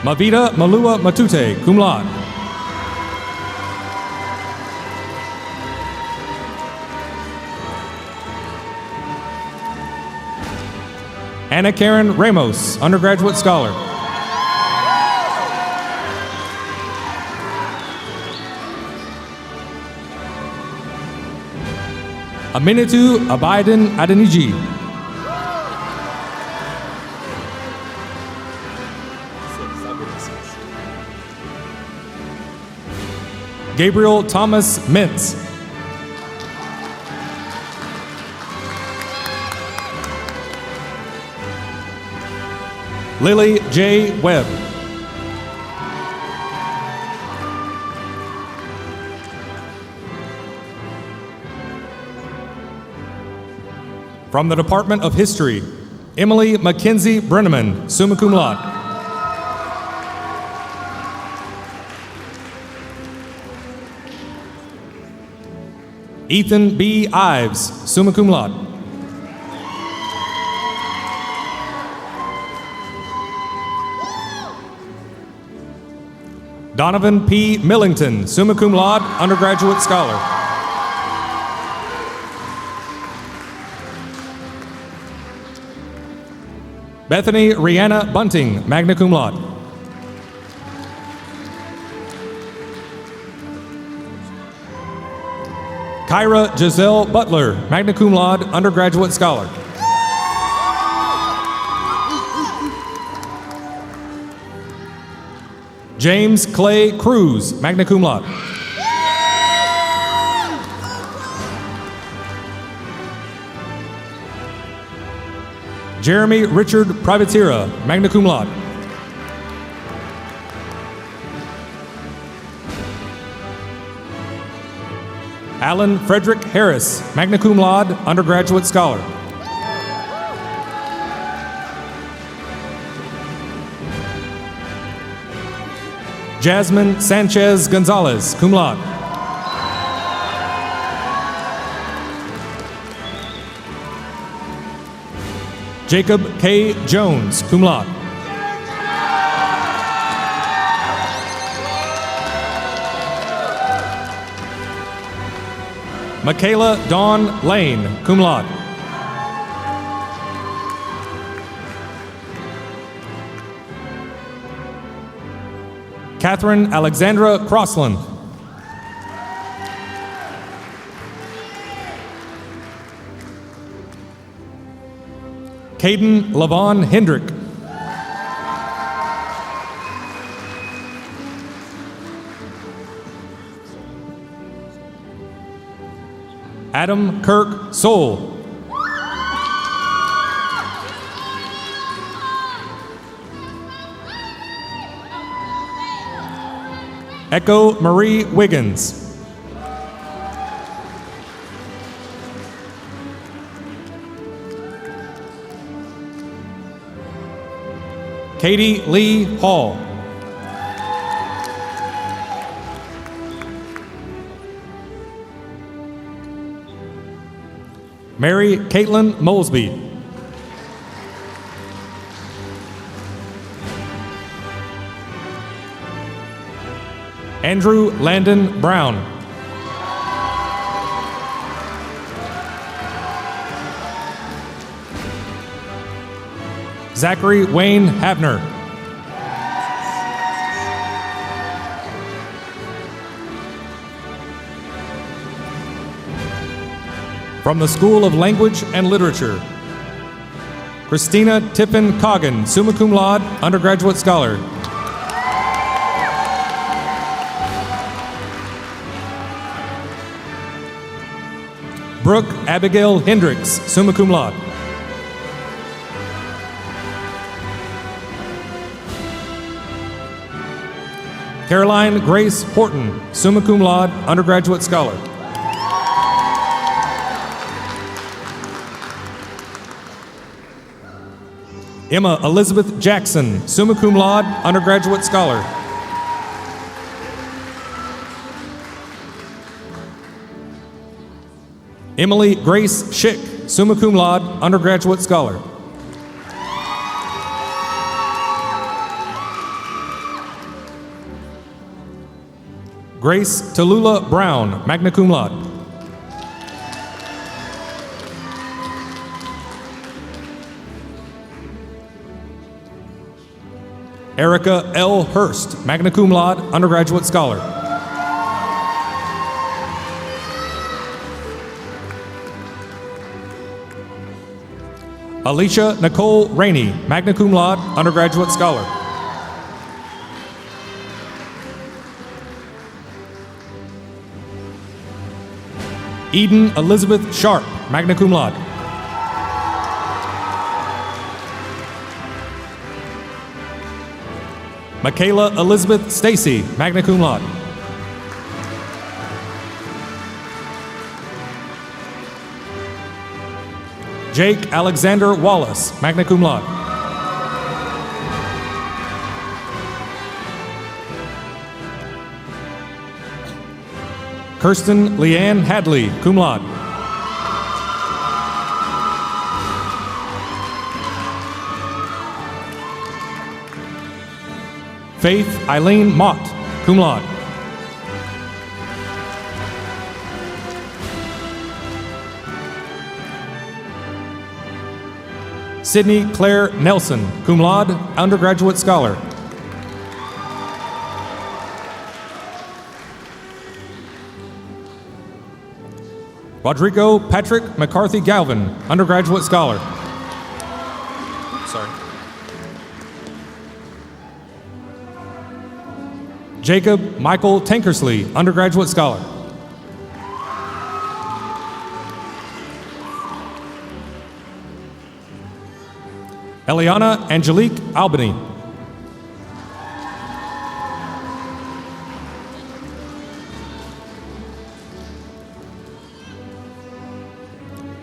H: Mavita Malua Matute, cum laude. Anna Karen Ramos, undergraduate scholar. Aminatu Abaidin Adeniji. Gabriel Thomas Mintz. Lily J. Webb. From the Department of History, Emily Mackenzie Brenneman, summa cum laude. Ethan B. Ives, summa cum laude. Donovan P. Millington, summa cum laude, undergraduate scholar. Bethany Rihanna Bunting, magna cum laude. Kyra Giselle Butler, magna cum laude, undergraduate scholar. James Clay Cruz, magna cum laude. Jeremy Richard Privatira, magna cum laude. Alan Frederick Harris, magna cum laude, undergraduate scholar. Jasmine Sanchez Gonzalez, cum laude. Jacob K. Jones, cum laude. Michaela Dawn Lane, cum laude. Catherine Alexandra Crossland. Caden Lavon Hendrick. Adam Kirk Soul. Echo Marie Wiggins. Katie Lee Hall. Mary Caitlin Molesby. Andrew Landon Brown. Zachary Wayne Havner. From the School of Language and Literature, Christina Tiffin Coggin, summa cum laude, undergraduate scholar. Brooke Abigail Hendricks, summa cum laude. Caroline Grace Horton, summa cum laude, undergraduate scholar. Emma Elizabeth Jackson, summa cum laude, undergraduate scholar. Emily Grace Schick, summa cum laude, undergraduate scholar. Grace Tallulah Brown, magna cum laude. Erica L. Hurst, magna cum laude, undergraduate scholar. Alicia Nicole Rainey, magna cum laude, undergraduate scholar. Eden Elizabeth Sharp, magna cum laude. Michaela Elizabeth Stacy, magna cum laude. Jake Alexander Wallace, magna cum laude. Kirsten Leanne Hadley, cum laude. Faith Eileen Mott, cum laude. Sydney Claire Nelson, cum laude, undergraduate scholar. Rodrigo Patrick McCarthy Galvin, undergraduate scholar. Sorry. Jacob Michael Tankersley, undergraduate scholar. Eliana Angelique Albany.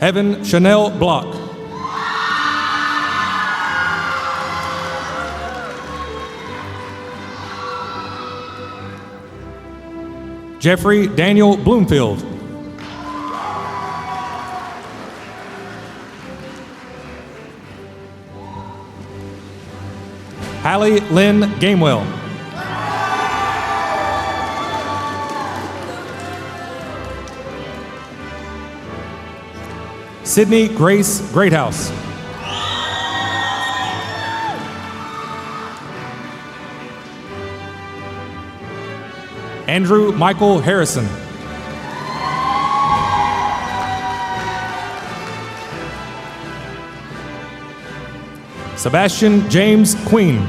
H: Evan Chanel Block. Jeffrey Daniel Bloomfield. Hallie Lynn Gamewell. Sydney Grace Greathouse. Andrew Michael Harrison. Sebastian James Queen.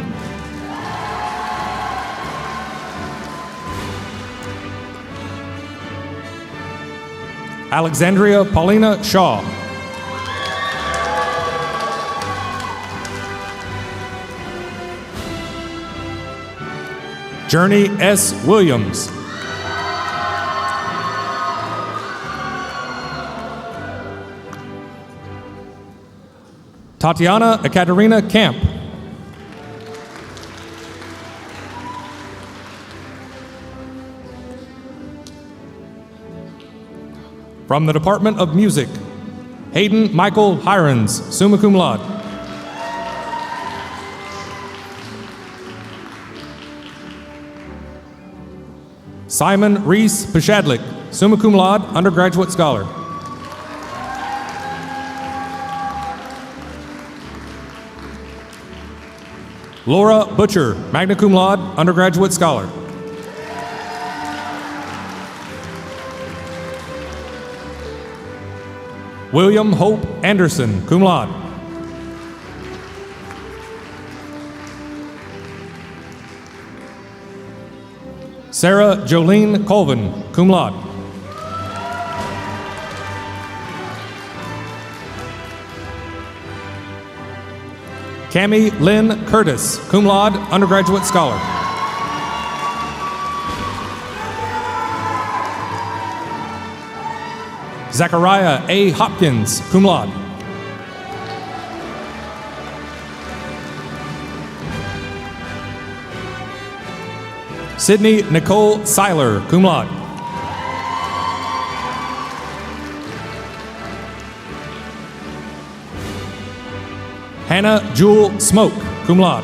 H: Alexandria Paulina Shaw. Journey S. Williams. Tatiana Ekaterina Camp. From the Department of Music, Hayden Michael Hirons, summa cum laude. Simon Reese Pashadlik, summa cum laude, undergraduate scholar. Laura Butcher, magna cum laude, undergraduate scholar. William Hope Anderson, cum laude. Sarah Jolene Colvin, cum laude. Cammie Lynn Curtis, cum laude, undergraduate scholar. Zachariah A. Hopkins, cum laude. Sydney Nicole Seiler, cum laude. Hannah Jewel Smoke, cum laude.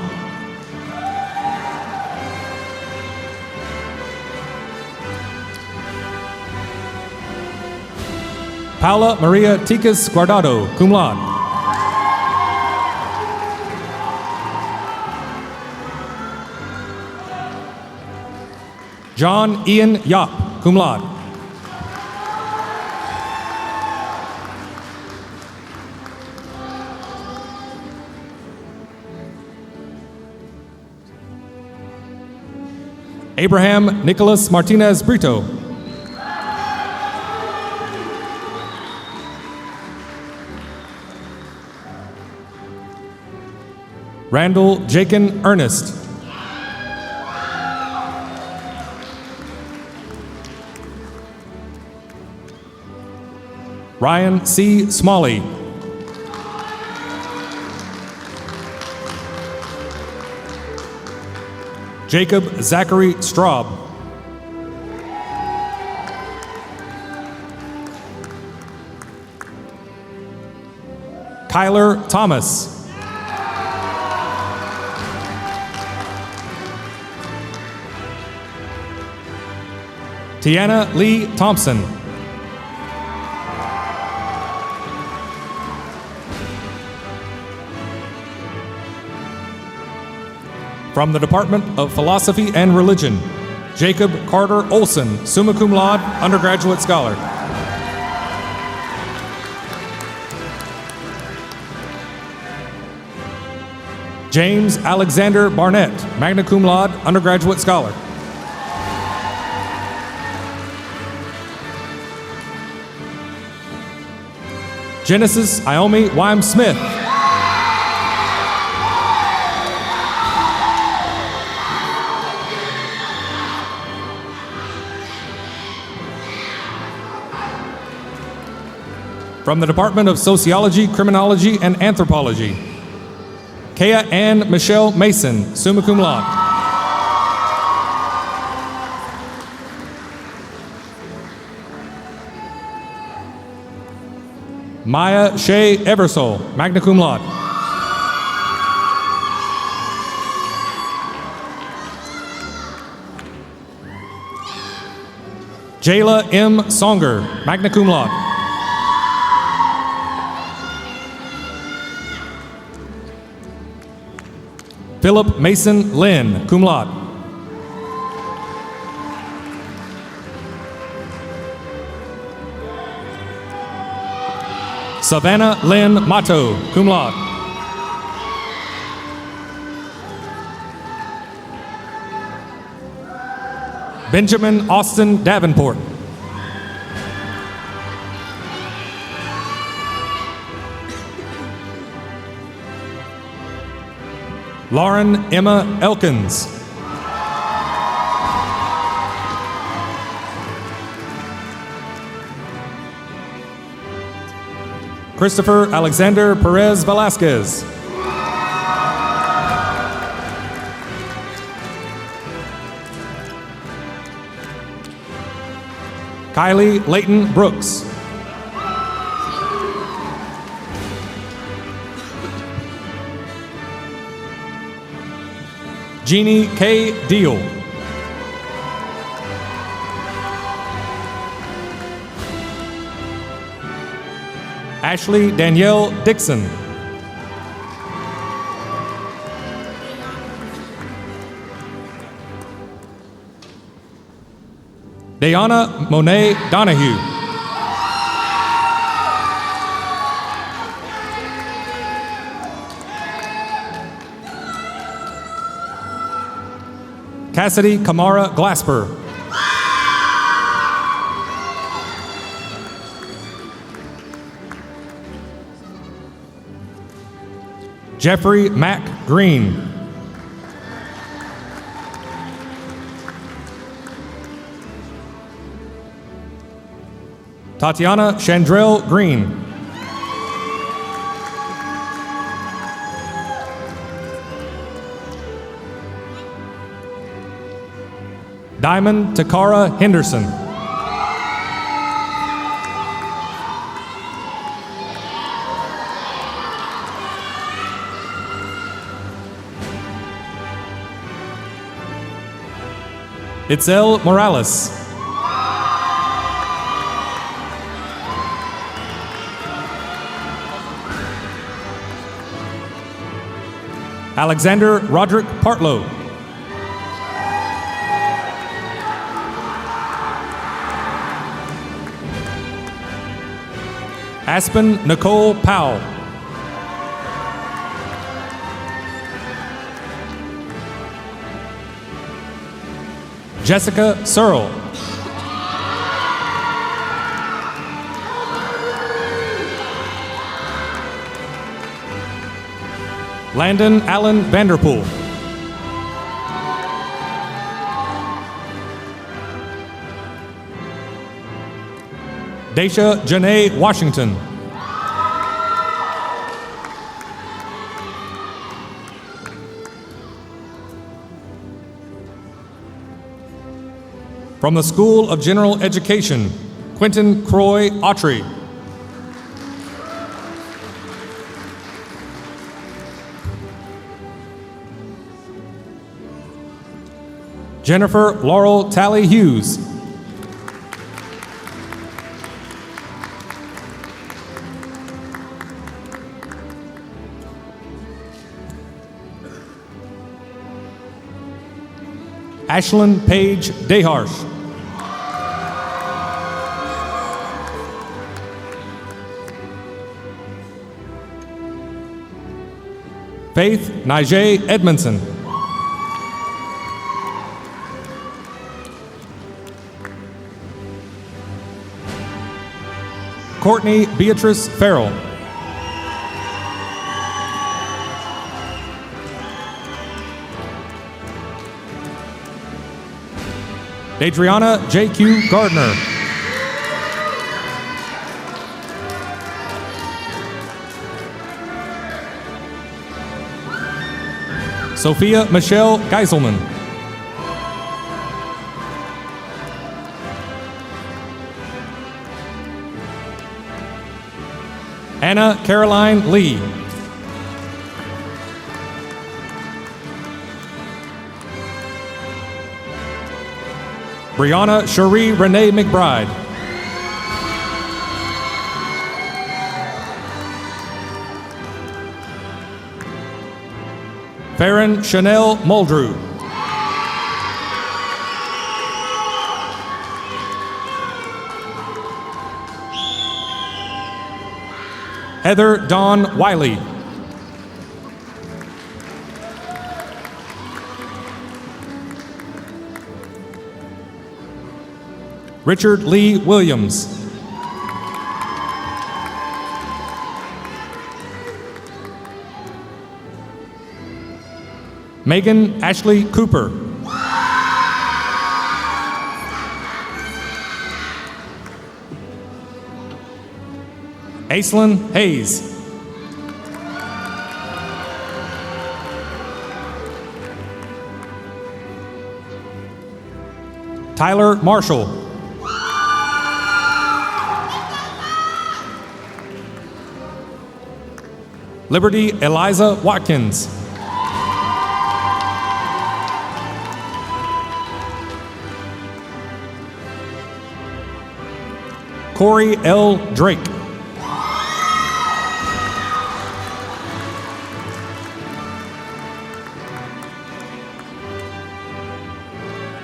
H: Paula Maria Ticas Guardado, cum laude. John Ian Yop, cum laude. Abraham Nicholas Martinez Brito. Randall Jakin Ernest. Ryan C. Smalley. Jacob Zachary Straub. Kyler Thomas. Tiana Lee Thompson. From the Department of Philosophy and Religion, Jacob Carter Olson, summa cum laude, undergraduate scholar. James Alexander Barnett, magna cum laude, undergraduate scholar. Genesis Iomi Wyme Smith. From the Department of Sociology, Criminology, and Anthropology, Kea Ann Michelle Mason, summa cum laude. Maya Shea Eversole, magna cum laude. Jayla M. Songer, magna cum laude. Philip Mason Lynn, cum laude. Savannah Lynn Mato, cum laude. Benjamin Austin Davenport. Lauren Emma Elkins. Christopher Alexander Perez Velasquez. Kylie Layton Brooks. Jeannie K. Deal. Ashley Danielle Dixon. Dayana Monet Donahue. Cassidy Kamara Glasper. Jeffrey Mack Green. Tatiana Chandrell Green. Diamond Takara Henderson. Itzel Morales. Alexander Roderick Partlow. Aspen Nicole Powell. Jessica Searle. Landon Allen Vanderpool. Daisha Janae Washington. From the School of General Education, Quentin Croy Autry. Jennifer Laurel Talley Hughes. Ashlyn Page Deharsh. Faith Nijay Edmondson. Courtney Beatrice Farrell. Adriana J.Q. Gardner. Sophia Michelle Geiselman. Anna Caroline Lee. Brianna Cherie Renee McBride. Farron Chanel Muldrew. Heather Dawn Wiley. Richard Lee Williams. Megan Ashley Cooper. Aislinn Hayes. Tyler Marshall. Liberty Eliza Watkins. Corey L. Drake.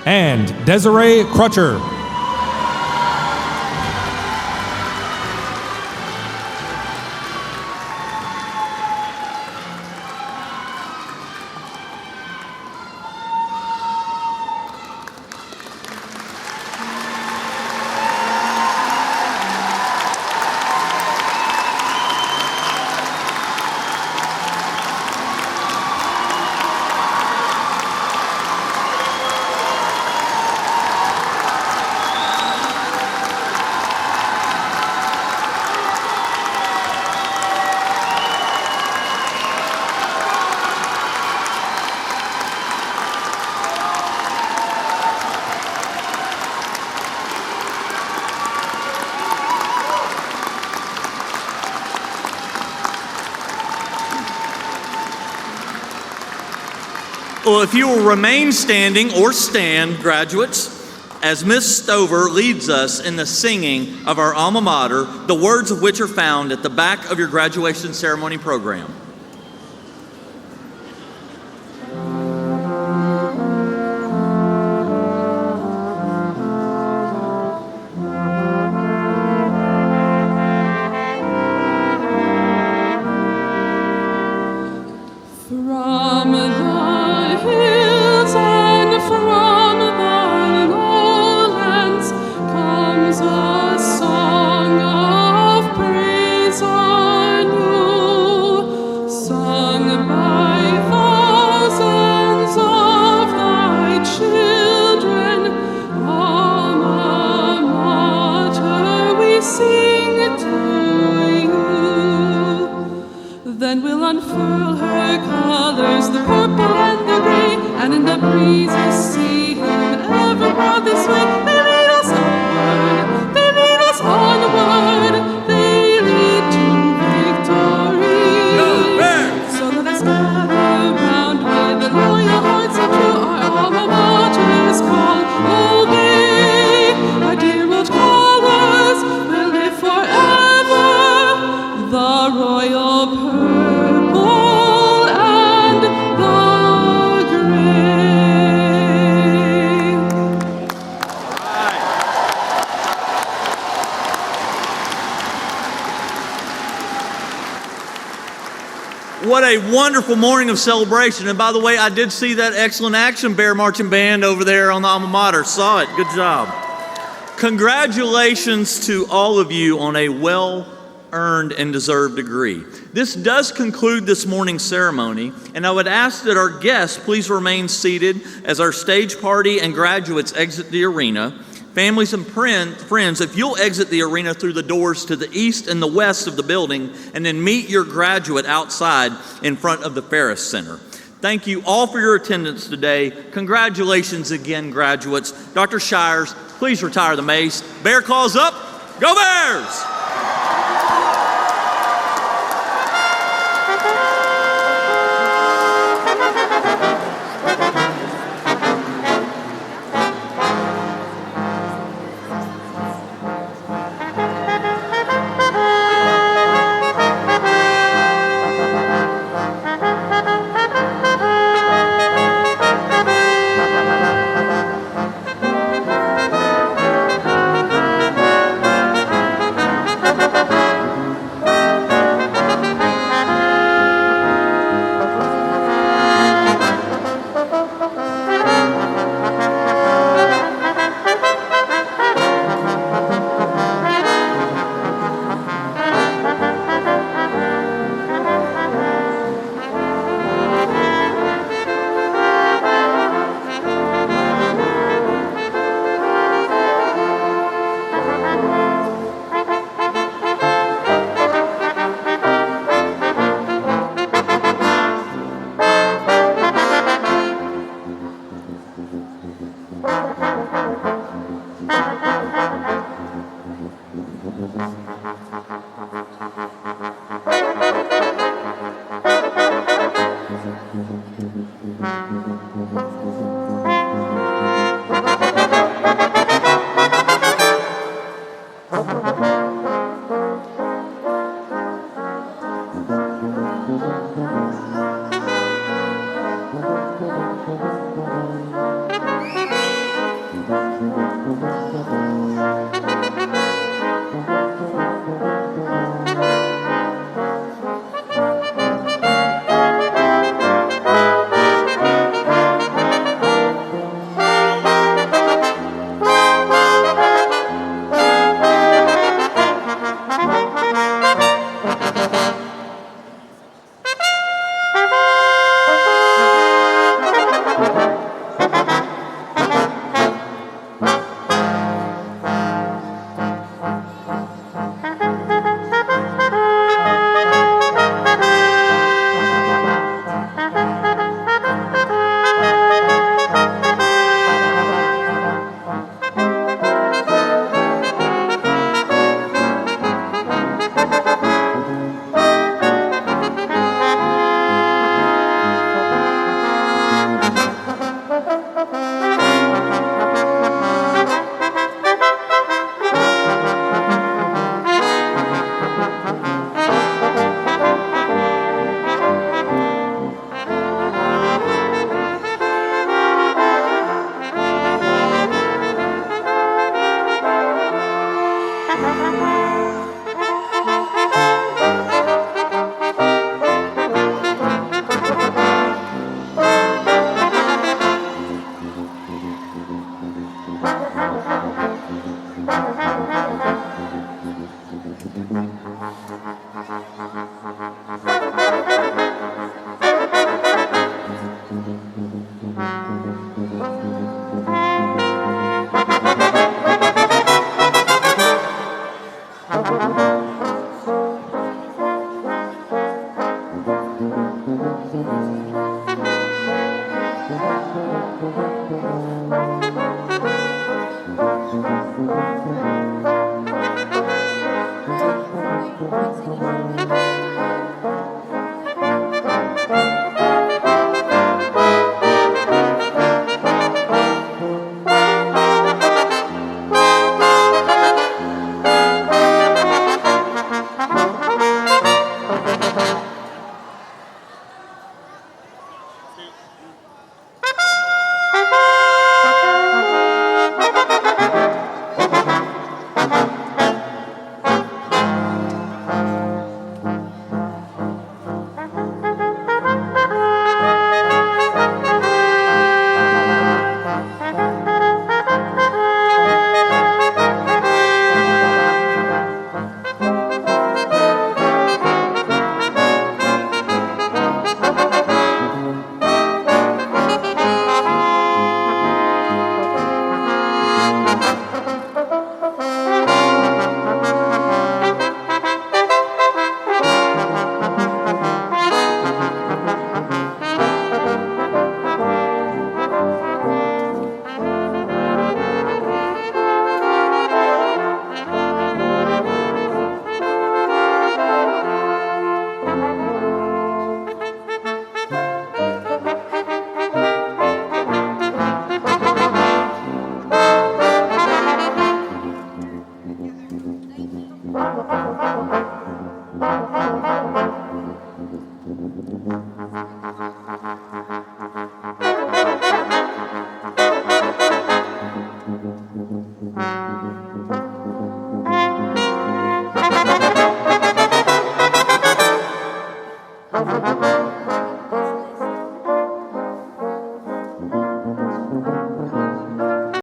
H: And Desiree Crutcher.
A: Well, if you will remain standing or stand, graduates, as Ms. Stover leads us in the singing of our alma mater, the words of which are found at the back of your graduation ceremony program. a wonderful morning of celebration. And by the way, I did see that excellent Action Bear Marching Band over there on the alma mater. Saw it. Good job. Congratulations to all of you on a well-earned and deserved degree. This does conclude this morning's ceremony, and I would ask that our guests please remain seated as our stage party and graduates exit the arena. Families and friends, if you'll exit the arena through the doors to the east and the west of the building, and then meet your graduate outside in front of the Ferris Center. Thank you all for your attendance today. Congratulations again, graduates. Dr. Shires, please retire the mace. Bear claws up. Go Bears!